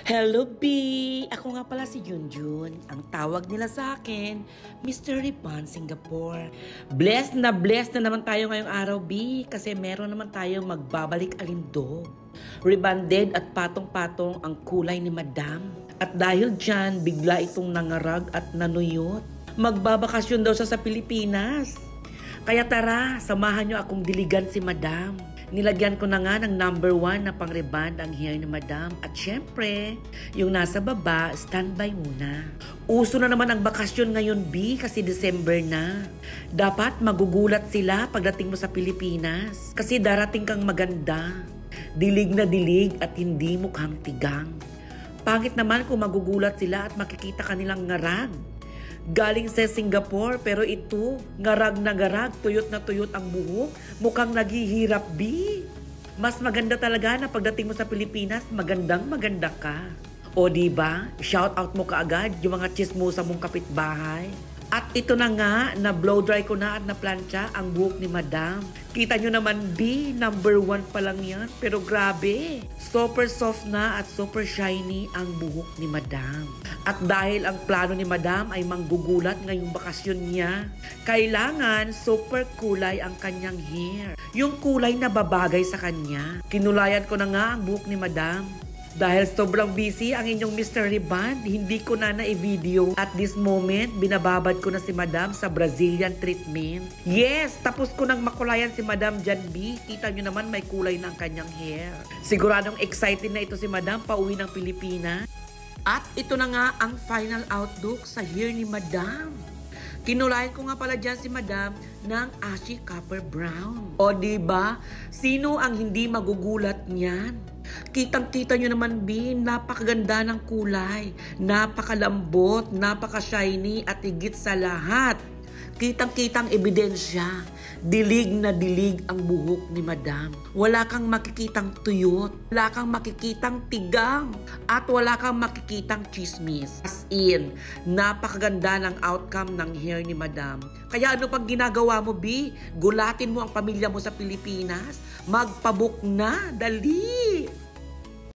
Hello, B! Ako nga pala si Junjun. Ang tawag nila sa akin, Mr. Ribbon Singapore. Blessed na naman tayo ngayong araw, B, kasi meron naman tayong magbabalik alindog. Rebanded at patong-patong ang kulay ni Madam. At dahil dyan, bigla itong nangarag at nanuyot. Magbabakasyon daw siya sa Pilipinas. Kaya tara, samahan nyo akong diligan si Madam. Nilagyan ko na nga ng number 1 na pang-reband ang hair ni Madam. At syempre, yung nasa baba, standby muna. Uso na naman ang bakasyon ngayon, B, kasi December na. Dapat magugulat sila pagdating mo sa Pilipinas. Kasi darating kang maganda. Dilig na dilig at hindi mukhang tigang. Pangit naman kung magugulat sila at makikita kanilang ngarag. Galing sa Singapore, pero ito, ngarag na ngarag, tuyot na tuyot ang buhok, mukhang naghihirap, B. Mas maganda talaga na pagdating mo sa Pilipinas, maganda ka. O diba, shout out mo kaagad yung mga chismosa mong kapitbahay. At ito na nga, na blow dry ko na at na plancha ang buhok ni Madam. Kita nyo naman, B, number 1 pa lang yan, pero grabe. Super soft na at super shiny ang buhok ni Madam. At dahil ang plano ni Madam ay manggugulat ngayong bakasyon niya, kailangan super kulay ang kanyang hair. Yung kulay na babagay sa kanya. Kinulayan ko na nga ang buhok ni Madam. Dahil sobrang busy ang inyong Mr. Ribbon, hindi ko na i-video. At this moment, binababad ko na si Madam sa Brazilian treatment. Yes, tapos ko nang makulayan si Madam Jan B. Kita nyo naman may kulay ng kanyang hair. Siguradong excited na ito si Madam pauwi ng Pilipinas. At ito na nga ang final outlook sa hair ni Madam. Kinulayan ko nga pala dyan si Madam ng ashy copper brown. O diba, sino ang hindi magugulat niyan? Kitang-kita nyo naman, B, napakaganda ng kulay, napakalambot, napaka-shiny at higit sa lahat. Kitang-kitang ebidensya, dilig na dilig ang buhok ni Madam. Wala kang makikitang tuyot, wala kang makikitang tigang, at wala kang makikitang chismis. As in, napakaganda ng outcome ng hair ni Madam. Kaya ano pang ginagawa mo, B? Gulatin mo ang pamilya mo sa Pilipinas? Magpabook na, dali!